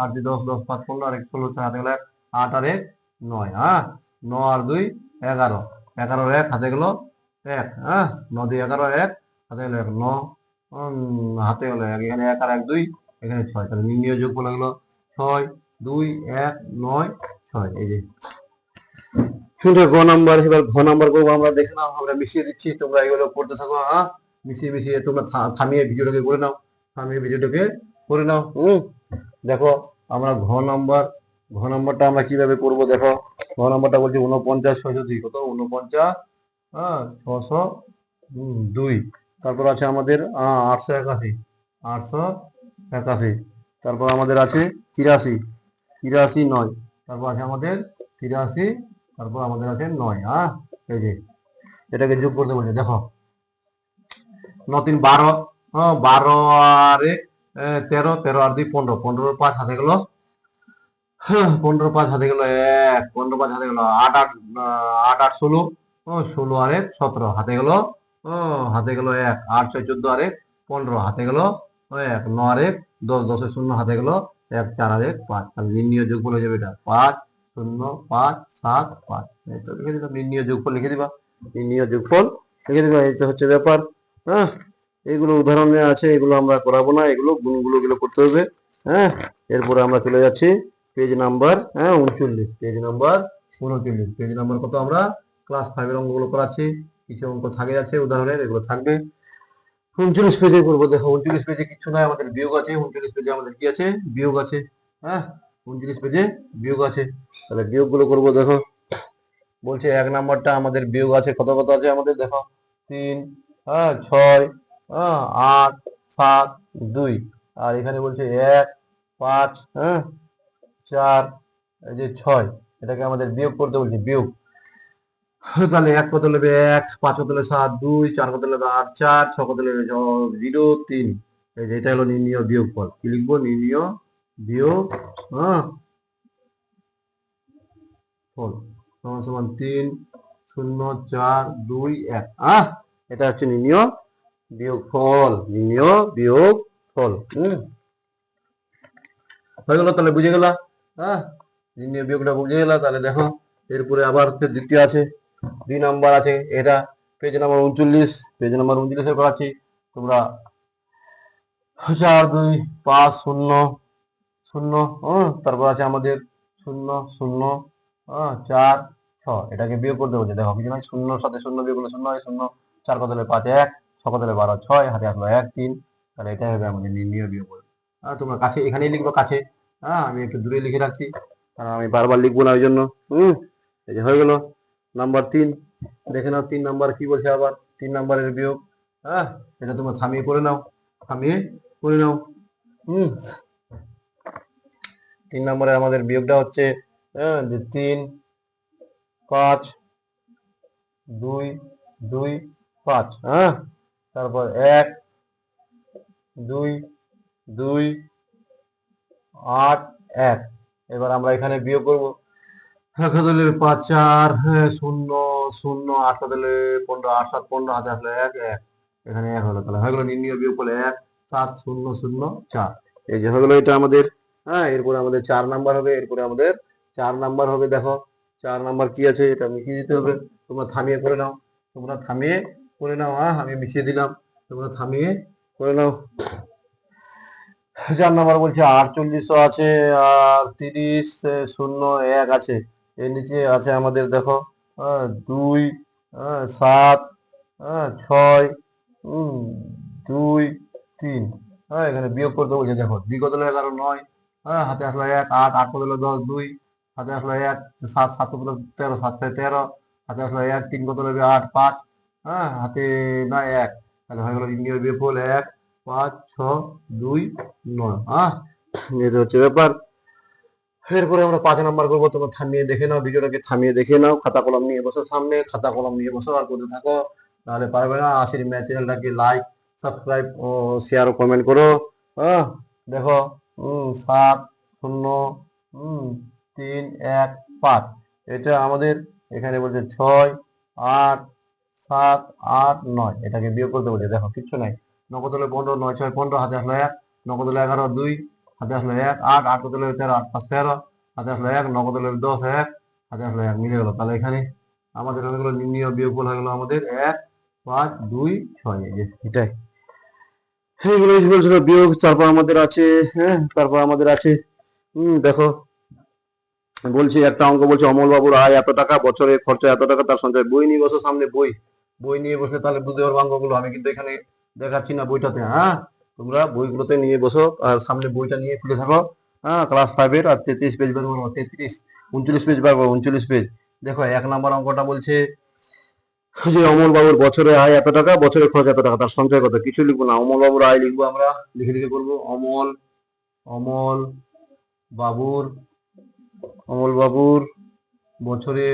8 2 10, 10 5 15 আর 1 16, 6 হাতে গেল 1, 8 আর 1 9, 9 আর 2 11, 11 আর 1 হাতে গেল 1, 9 2 11 1, হাতে হলো 1 9, হাতে হলো 1, এখানে 1 আর 1 2, এখানে 6, তাহলে নির্ণয় যোগফল হলো 6 2 1 9 6। এই যে শুধু ঘ নাম্বার। এবার ঘ নাম্বার করবো আমরা, দেখে নাও, আমরা মিশিয়ে দিচ্ছি, তোমরা এগুলো পড়তে থাকো। মিশিয়ে মিশিয়ে তোমরা থামিয়ে ভিডিওটাকে করে নাও, থামিয়ে ভিডিওটাকে করে নাও। দেখো আমরা ঘ নাম্বারটা আমরা কিভাবে করবো দেখো। ঘ নাম্বারটা বলছি 49 602, কত 49 602। তারপর আছে আমাদের 881, 881। তারপর আমাদের আছে 83, 83 9। তারপর আছে আমাদের 83, তারপর আমাদের আছে 9। এই যে এটাকে যোগ করতে বলছে, দেখো 9 3 12, 12 আর 13, 13 আর 2 15, 15 আর 5 হাতে গেল 15 5 হাতে গেল 1, 15 5 হাতে গেল 8 8, 8 8 16, 16 আর 1 17 হাতে গেল, হাতে গেল 1, 8 6 14 আর 1 15 হাতে গেল 1, 9 আর 1 10, 10 0 হাতে গেল 1, 4 আর 1 5। তাহলে নির্ণয় যোগফল হয়ে যাবে এটা 5 0 5 7 5। এই তো লিখে দিলাম, নির্ণয় যোগফল লিখে দিবা, নির্ণয় যোগফল লিখে দিবা। এই তো হচ্ছে ব্যাপার। এগুলো উদাহরণে আছে, এগুলো আমরা করাবো না, এগুলো গুণগুলো করতে হবে। এরপরে আমরা চলে যাচ্ছি page number 39, page number 39। Page number কত? আমরা ক্লাস 5 এর অঙ্কগুলো করাচ্ছি, কিছু অঙ্ক থাকে আছে উদাহরণের, এগুলো থাকবে 39 পেজে করবো। দেখো 39 পেজে কিছু নাই, আমাদের বিয়োগ আছে। 39 পেজে আমাদের কি আছে? বিয়োগ আছে। 39 পেজে বিয়োগ আছে, তাহলে বিয়োগ গুলো করবো। দেখো বলছে 1 নাম্বারটা আমাদের বিয়োগ আছে, কত কত আছে আমাদের দেখো 3 6 8 7 2। আর এখানে বলছে 1 5 4, এই যে 6, এটাকে আমাদের বিয়োগ করতে বলছে, বিয়োগ। তাহলে 1 কত নেবে 1, 5 কত নেবে 7 2, 4 কত নেবে 8 4, 6 কত নেবে 0 3। এই যে এটা হলো নির্ণীয় বিয়োগফল। কি লিখবো? নির্ণীয় বিয়োগ ফল সমান সমান 3 0 4 2 1। এটা হচ্ছে নির্ণীয় বিয়োগফল, নির্ণীয় বিয়োগফল। হয়ে গেল, তাহলে বুঝে গেলা। নির্ণয় বিয়োগটা বুঝে গেলা। তাহলে দেখো এরপরে আবার দ্বিতীয় আছে, 2 নাম্বার আছে, এটা পেজ নাম্বার 39। পেজ নাম্বার 39 করাচ্ছি, তোমরা 4 2 5 0 0, তারপর আছে আমাদের 0 0 4 6, এটাকে বিয়োগ করতে বলছে। দেখো কিছু নয়, 0 সাথে 0 বিয়োগ করলে 0 হয় 0, 4 কত হলে 5 1, 6 কত হলে 12 6, হাতে আসলো 1 3। তাহলে এটাই হবে আমাদের নির্ণয় বিয়োগফল। তোমরা কাছে এখানেই লিখবো, কাছে। আমি একটু দূরে লিখে রাখছি, কারণ আমি বারবার লিখবো না, ওই জন্য। এই যে হয়ে গেল নাম্বার 3। দেখে নাও 3 নাম্বার কি বলছে আবার, 3 নাম্বারের বিয়োগ। এটা তোমরা থামিয়ে করে নাও, থামিয়ে করে নাও। 3 নম্বরে আমাদের বিয়োগটা হচ্ছে 3 5 2 2 5। তারপর 1 2 2 8 1। এবার আমরা এখানে বিয়োগ করবো, 5 4 0 0, 8 15 8 7 15, হাতে আসলে 1 1, এখানে 1 হলো। তাহলে হয়ে গেল নির্ণয় বিয়োগফল 1 7 0 0 4। এই যে হয়ে গেল এটা আমাদের। এরপরে আমাদের 4 নাম্বার হবে, এরপরে আমাদের 4 নাম্বার হবে। দেখো 4 নাম্বার কি আছে, এটা মিশিয়ে দিতে হবে। তোমরা থামিয়ে করে নাও, তোমরা থামিয়ে করে নাও। আমি মিশিয়ে দিলাম, তোমরা থামিয়ে করে নাও। 4 নাম্বার বলছে 48 আছে, আর 30 0 1 আছে। এর নিচে আছে আমাদের দেখো 2 7 6 2 3। এখানে বিয়োগ করতে বলছে। দেখো 2 কত হলো 11 9, হাতে আসলো 1 8 8 কত হলো 10 2, হাতে আসলো 1 7 7 কত হলো 13 7 13, হাতে আসলো 1 3 কত হলো 8 5, হাতে না 1। তাহলে হয়ে গেল নির্ণয় বিয়োগফল 1 5 6 2 9। এটা হচ্ছে ব্যাপার। এরপরে আমরা 5 নাম্বার করবো। তোমরা থামিয়ে দেখে নাও, ভিডিওটাকে থামিয়ে দেখে নাও, খাতা কলম নিয়ে বসো, সামনে খাতা কলম নিয়ে বসো আর করতে থাকো, নাহলে পারবে না। আশির ম্যাথ চ্যানেলটাকে লাইক সাবস্ক্রাইব ও শেয়ার ও কমেন্ট করো। দেখো 7 0 3 1 5, এটা আমাদের এখানে বলছে 6 8 7 8 9, এটাকে বিয়োগ করতে বলছে। দেখো কিচ্ছু নাই, 9 কত হলো 15 9 6 15, হাতে আসলো 1, 9 কত হলো 11 2, হাতে আসলো 1 8 8 কত হলো 13 8 5 13, হাতে আসলো 1 9 কত হলো 10 1, হাতে আসলো 1, মিলে গেল। তাহলে এখানে আমাদের হয়ে গেল নির্ণয় বিয়োগফল হয়ে গেল আমাদের 1 5 2 6 এই যে এটাই এইগুলো বলছিল বিয়োগ। তারপর আমাদের আছে, হ্যাঁ তারপর আমাদের আছে দেখো বলছি একটা অঙ্ক বলছে অমল বাবুর আয় এত টাকা, বছরে খরচা এত টাকা, তার সঞ্চয়। বই নিয়ে বসো সামনে, বই বই নিয়ে বসলে তাহলে বুঝতে পারবো অঙ্কগুলো। আমি কিন্তু এখানে দেখাচ্ছি না বইটাতে, হ্যাঁ তোমরা বইগুলোতে নিয়ে বসো আর সামনে বইটা নিয়ে খুলে থাকো। হ্যাঁ ক্লাস 5-এর আর 33 পেজ বার করবো, 33 39 পেজ বার করবো, 39 পেজ। দেখো 1 নম্বর অঙ্কটা বলছে যে অমল বাবুর বছরে আয় এত টাকা, বছরে খরচ এত টাকা, তার সঞ্চয় কত। কিছু লিখবো না, অমল বাবুর আয় লিখবো আমরা, লিখে লিখে করবো। অমল অমল বাবুর অমল বাবুর বছরে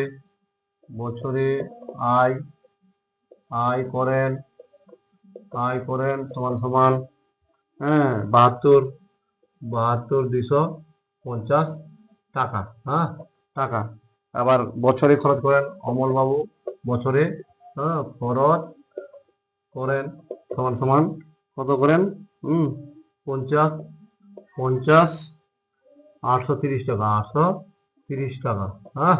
বছরে আয় আয় করেন সমান সমান, হ্যাঁ 72,250 টাকা, হ্যাঁ টাকা। আবার বছরে খরচ করেন অমল বাবু, বছরে হ্যাঁ খরচ করেন সমান সমান কত করেন 50 50 830 টাকা, 830 টাকা, হ্যাঁ।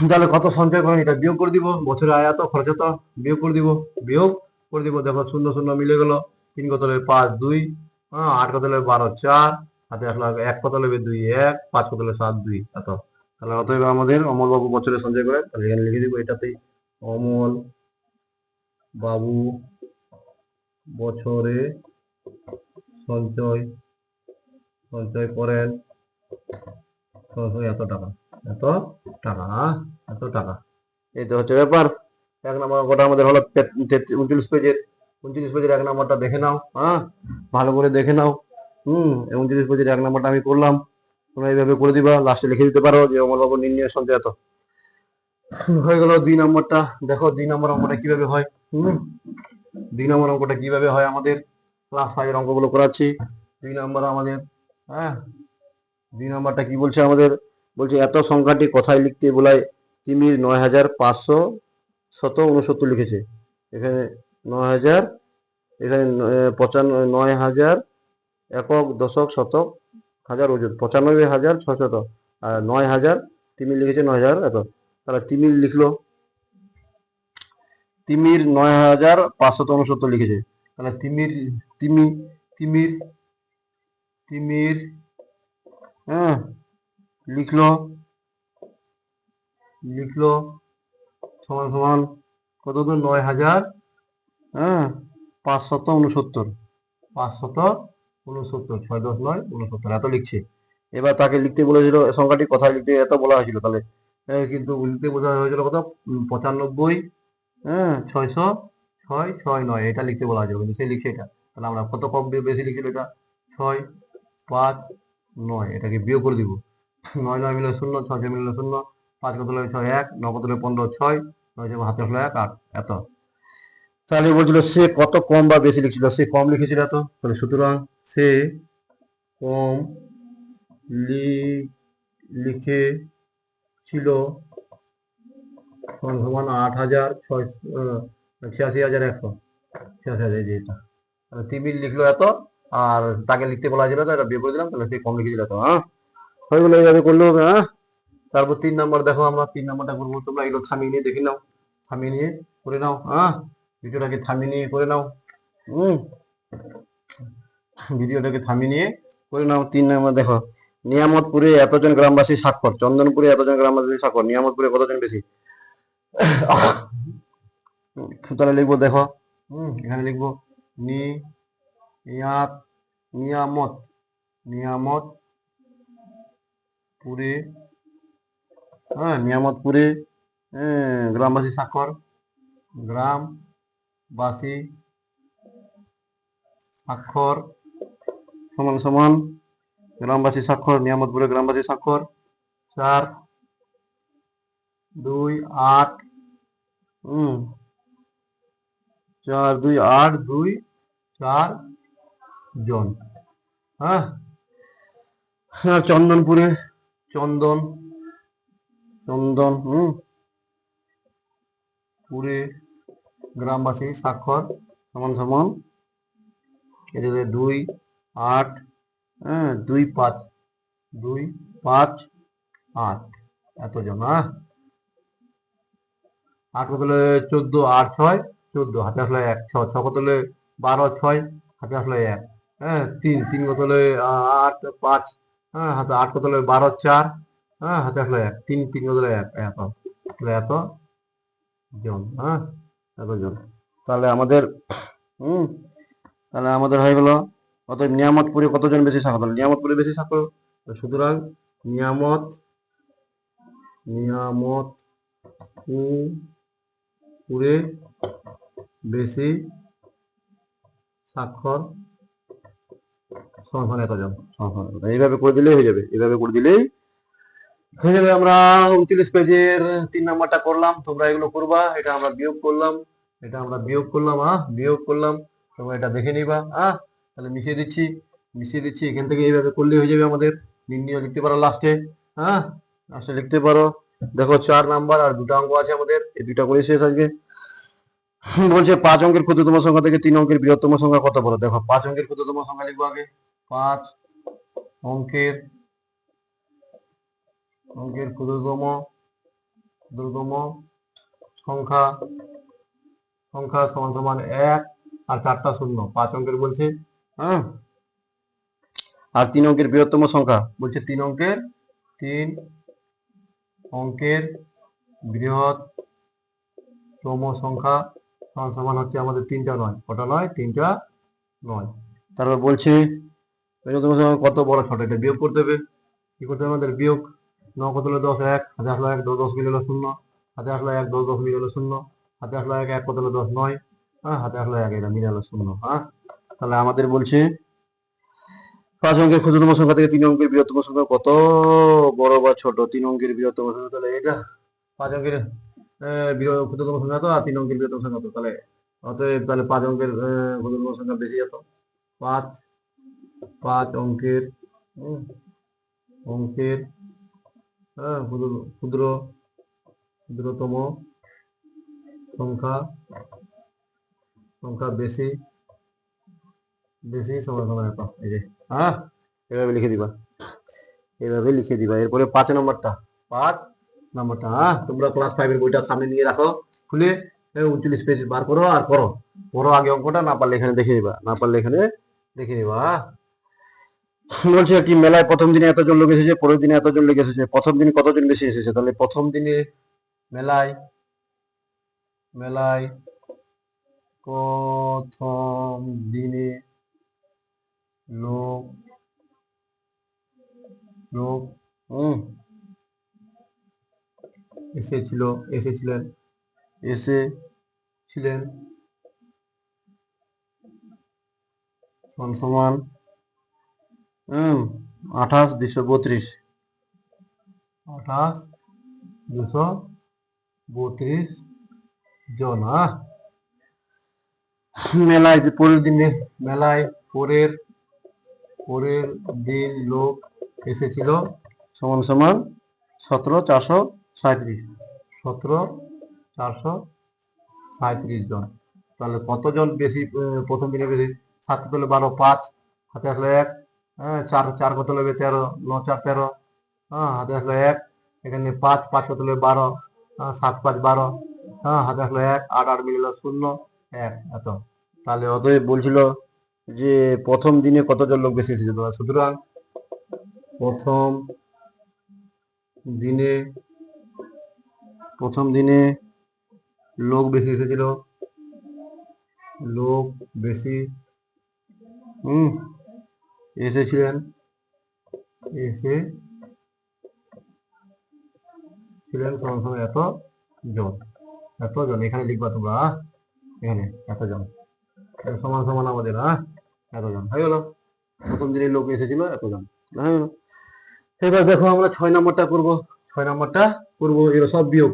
তাহলে কত সঞ্চয় করেন এটা বিয়োগ করে দিব, বছরে আয় এত খরচ এত, বিয়োগ করে দিব, বিয়োগ করে দিব। দেখো শূন্য শূন্য মিলে গেল, 3 কত হবে 5 2, হ্যাঁ 8 কত হবে 12 4, হাতে আসলে 1 কত হবে 2 1, 5 কত হবে 7 2 এত। তাহলে অতএব আমাদের অমল বাবু বছরে সঞ্চয় করেন, তাহলে এখানে লিখে দিব এটাতেই অমল বাবু বছরে সঞ্চয় সঞ্চয় করেন এত টাকা, এত টাকা, এত টাকা। এই তো হচ্ছে ব্যাপার। 1 নম্বর অঙ্কটা আমাদের হলো 39 পেজের। 29 পেজের 1 নম্বরটা দেখে নাও, হ্যাঁ ভালো করে দেখে নাও। 29 পেজের 1 নম্বরটা আমি করলাম, তোমরা এইভাবে করে দিবা, লাস্টে লিখে দিতে পারো যে অমল বাবু নির্ণয় সঞ্চয় এত। হয়ে গেল 2 নম্বরটা। দেখো 2 নম্বর অঙ্কটা কিভাবে হয়। 2 নম্বর অঙ্কটা কিভাবে হয় আমাদের, ক্লাস 5-এর অঙ্কগুলো করাচ্ছি। 2 নম্বর আমাদের, হ্যাঁ 2 নম্বরটা কি বলছে আমাদের, বলছে এত সংখ্যাটি কথায় লিখতে বলায় তিমির 9,569 লিখেছে। এখানে 9,000, এখানে 9,000 একক দশক শতক হাজার ওজন 95,600, আর 9,000 তিমির লিখেছে 9,000 এত। তাহলে তিমির লিখলো, তিমির 9,569 লিখেছে। তাহলে তিমির তিমি তিমির তিমির হ্যাঁ লিখলো লিখলো সমান সমান কত, 9,000 হ্যাঁ 569, 569, 6 10 9 69 এত লিখছে। এবার তাকে লিখতে বলেছিল সংখ্যাটি কথায় লিখতে এত বলা হয়েছিল, তাহলে কিন্তু লিখতে বোঝা হয়েছিল কত 95 হ্যাঁ 606 9 এটা লিখতে বলা হয়েছিল, কিন্তু সে লিখছে এটা। তাহলে আমরা কত কম বেশি লিখছিল এটা 6 5 9, এটাকে বিয়োগ করে দিব। 9 9 মিলে 0, 6 6 মিলে 0, 5 কত হলো 6 1, 9 কত হলো 15 6, 9 হাতে হলো 1 8 এত। তাহলে বলছিল সে কত কম বা বেশি লিখছিল, সে কম লিখেছিল এত, তাহলে সুতরাং সে কম লিখেছিল সমান 86,100, 86,000 এই যে এটা। তাহলে তিমির লিখলো এত, আর তাকে লিখতে বলা ছিল তো এটা বিয়ে করে দিলাম, তাহলে সে কম লিখেছিল এত, হ্যাঁ হয়ে গেলো, এইভাবে করলে হবে, হ্যাঁ। তারপর 3 নম্বর দেখো, আমরা 3 নম্বরটা করবো, তোমরা এগুলো থামিয়ে নিয়ে দেখে নাও, থামিয়ে নিয়ে করে নাও, হ্যাঁ ভিডিওটাকে থামিয়ে নিয়ে করে নাও, ভিডিওটাকে থামিয়ে নিয়ে করে নাও। 3 নম্বর দেখো, নিয়ামতপুরে এতজন গ্রামবাসী স্বাক্ষর, চন্দনপুরে এতজন গ্রামবাসী স্বাক্ষর, নিয়ামতপুরে কতজন বেশি। তাহলে লিখবো দেখো, এখানে লিখবো নিয়ামত নিয়ামতপুরে, হ্যাঁ নিয়ামতপুরে গ্রামবাসী স্বাক্ষর, গ্রামবাসী স্বাক্ষর সমান সমান গ্রামবাসী স্বাক্ষর, নিয়ামতপুরে গ্রামবাসী স্বাক্ষর 4 2 8 4 2 8 2 4 জন, হ্যাঁ। চন্দনপুরে চন্দন পুরে গ্রামবাসী স্বাক্ষর সমান সমান এদিকে 2 8 2 5 2 5 8 এতজন, হ্যাঁ। 8 কত হলে 14, 8 6 14, হাতে আসলে 1, 6 6 কত হলে 12, 6 হাতে আসলে 1, হ্যাঁ 3 3 কত হলে 8 5, হ্যাঁ হাতে 8 কত হলে 12 4, হ্যাঁ হাতে আসলে 1, 3 3 কত হলে 1, এত তাহলে এত জন, হ্যাঁ এত জন। তাহলে আমাদের তাহলে আমাদের হয়ে গেল অতএব নিয়ামতপুরে কতজন বেশি ছাত্র, নিয়ামতপুরে বেশি ছাত্র, সুতরাং নিয়ামত নিয়ামতপুরে বেশি স্বাক্ষর সমান এতজন। এইভাবে করে দিলেই হয়ে যাবে, এইভাবে করে দিলেই হয়ে যাবে। আমরা 29 পেজের 3 নাম্বারটা করলাম, তোমরা এগুলো করবা। এটা আমরা বিয়োগ করলাম, এটা আমরা বিয়োগ করলাম, বিয়োগ করলাম, তোমরা এটা দেখে নিবা। তাহলে মিশিয়ে দিচ্ছি এখান থেকে এইভাবে করলে হয়ে যাবে আমাদের। নির্ণয় লিখতে পারো লাস্টে, লাস্টে লিখতে পারো। দেখো 4 নাম্বার আর 2টা অঙ্ক আছে আমাদের, এই 2টা করে শেষ আজকে। বলছে 5 অঙ্কের ক্ষুদ্রতম সংখ্যা থেকে 3 অঙ্কের বৃহত্তম সংখ্যা কত বড়। দেখো 5 অঙ্কের ক্ষুদ্রতম সংখ্যা লিখবো আগে। 5 অঙ্কের ক্ষুদ্রতম সংখ্যা সমান সমান 1 আর 4টা শূন্য। 5 অঙ্কের বলছে, আর 3 অঙ্কের বৃহত্তম সংখ্যা বলছে 3 অঙ্কের বৃহত্তম সংখ্যা সমান সমান হচ্ছে আমাদের 3টা 9। কটা 9? 3টা 9। তারপর বলছে বৃহত্তম সংখ্যা কত বড় ছোট, এটা বিয়োগ করতে হবে। কি করতে হবে আমাদের? বিয়োগ। 9 কত হলো 10, 1 হাতে আসলো 1, 10 10 মিলে হলো 0, হাতে আসলো 1, 10 10 মিলে হলো 0, হাতে আসলো 1 1 কত হলো 10 9, হাতে আসলো 1, এটা মিলে হলো 0। তাহলে আমাদের বলছে 5 অঙ্কের ক্ষুদ্রতম সংখ্যা থেকে 3 অঙ্কের বৃহত্তম সংখ্যা কত বড় বা ছোট। 3 অঙ্কের বৃহত্তম সংখ্যা, তাহলে এটা 5 অঙ্কের ক্ষুদ্রতম সংখ্যা তো, আর 3 অঙ্কের বৃহত্তম সংখ্যা তো, তাহলে অতএব তাহলে 5 অঙ্কের ক্ষুদ্রতম সংখ্যা বেশি যেত। 5 অঙ্কের ক্ষুদ্রতম সংখ্যা বেশি সমান সমান এত। এই যে এভাবে লিখে দিবা, এরপরে 5 নাম্বারটা তোমরা ক্লাস 5 এর বইটা সামনে নিয়ে রাখো, খুলে 39 পেজ বার করো আর পড়ো আগে অঙ্কটা। না পারলে এখানে দেখে নিবা। বলছে একটি মেলায় প্রথম দিনে এতজন লোক এসেছে, পরের দিনে এতজন লোক এসেছে, প্রথম দিনে কতজন বেশি এসেছে। তাহলে প্রথম দিনে মেলায় প্রথম দিনে লোক এসেছিলেন সমান 28 232 জন। মেলায় পরের দিন লোক এসেছিল সমান সমান 17 437 জন। তাহলে কতজন বেশি প্রথম দিনে বেশি? 7 কত হলে 12, 5 হাতে আসলে 1, 4 4 কত হলে 13, 9 4 13, হাতে আসলে 1, এখানে 5 5 কত হলে 12, 7 5 12, হাতে আসলে 1, 8 8 মিলে 0 1 এত। তাহলে অতএব বলছিল যে প্রথম দিনে কতজন লোক বেশি এসেছিল। সুতরাং প্রথম দিনে লোক বেশি এসেছিল, এসেছিলেন সমান সমান এতজন। এখানে লিখবা তোমরা, এখানে এতজন সমান সমান আমাদের এতজন হয়ে গেল। প্রথম দিনের লোক এসেছিল এতজন হয়ে গেল। এবার দেখো আমরা 6 নাম্বারটা করবো। এগুলো সব বিয়োগ,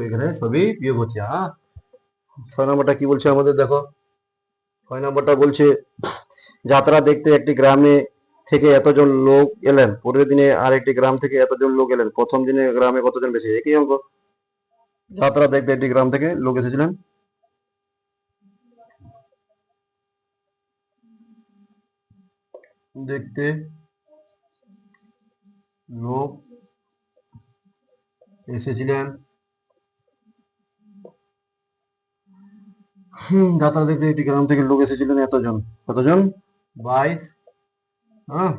এখানে সবই বিয়োগ হচ্ছে। 6 নাম্বারটা কি বলছে আমাদের? দেখো 6 নাম্বারটা বলছে যাত্রা দেখতে একটি গ্রামে থেকে এতজন লোক এলেন, পরের দিনে আর একটি গ্রাম থেকে এতজন লোক এলেন, প্রথম দিনে গ্রামে কতজন বেশি। একই অঙ্ক। যাত্রা দেখতে একটি গ্রাম থেকে লোক এসেছিলেন, দেখতে লোক এসেছিলেন যাত্রা দেখতে একটি গ্রাম থেকে লোক এসেছিলেন এতজন। কতজন? 22, হ্যাঁ,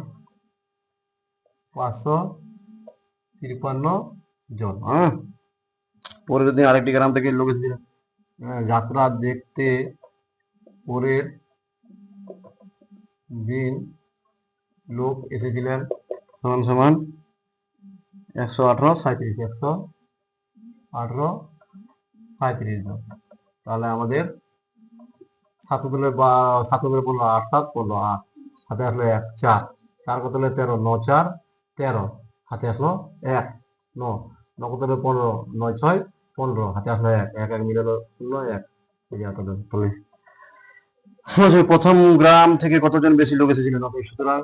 553 জন। হ্যাঁ, পরের দিন আরেকটি গ্রাম থেকে লোক এসেছিলেন। যাত্রা দেখতে পরের দিন লোক এসেছিলেন সমান সমান 118, 37, 118, 37 জন। তাহলে আমাদের 7 তুলে 15, 8, 7, 15, 8, হাতে আসলো 1, 4, 4 কত হলে 13, 9, 4, 13, হাতে আসলো 1, 9, 9 কত হলে 15, 9, 6, 15, হাতে আসলো 1, 1, 1 মিলে 0, 1। এই যে তাহলে প্রথম গ্রাম থেকে কতজন বেশি লোক এসেছিলেন? সুতরাং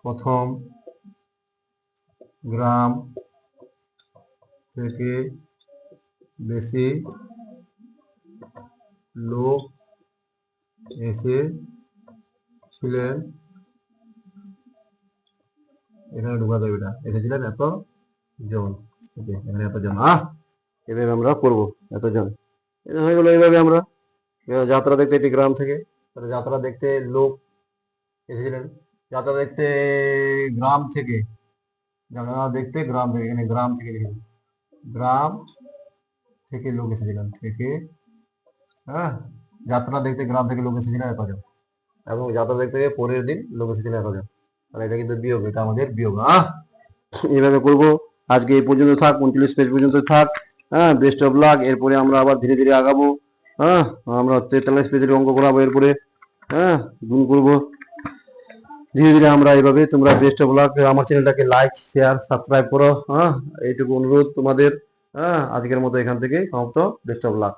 প্রথম গ্রাম থেকে বেশি লোক এসেছিলেন, এখানে ঢুকা দেবে, এটা এসেছিলেন এত জন, এখানে এত জন। এভাবে আমরা করবো, এতজন। এটা হয়ে গেল। এইভাবে আমরা যাত্রা দেখতে একটি গ্রাম থেকে, যাত্রা দেখতে লোক এসেছিলেন। যাত্রা দেখতে গ্রাম থেকে, যাত্রা দেখতে গ্রাম থেকে, এখানে গ্রাম থেকে লিখেছি, গ্রাম থেকে লোক এসেছিলেন থেকে, হ্যাঁ, যাত্রা দেখতে গ্রাম থেকে লোক এসেছিলেন এতজন, এবং যাত্রা দেখতে পরের দিন লোক এসেছিলেন এতজন। তাহলে এটা কিন্তু বিয়োগ, এটা আমাদের বিয়োগ। এইভাবে করব। আজকে এই পর্যন্ত থাক, 39 পেজ পর্যন্ত থাক। হ্যাঁ, বেস্ট অফ লাক। এরপরে আমরা আবার ধীরে ধীরে আগাবো। হ্যাঁ, আমরা 43 পেজের অঙ্ক করাবো এরপরে। হ্যাঁ, গুণ করবো ধীরে ধীরে আমরা এইভাবে। তোমরা বেস্ট অফ লাক। আমার চ্যানেলটাকে লাইক, শেয়ার, সাবস্ক্রাইব করো। হ্যাঁ, এইটুকু অনুরোধ তোমাদের। হ্যাঁ, আজকের মতো এখান থেকে সমাপ্ত। Best of luck.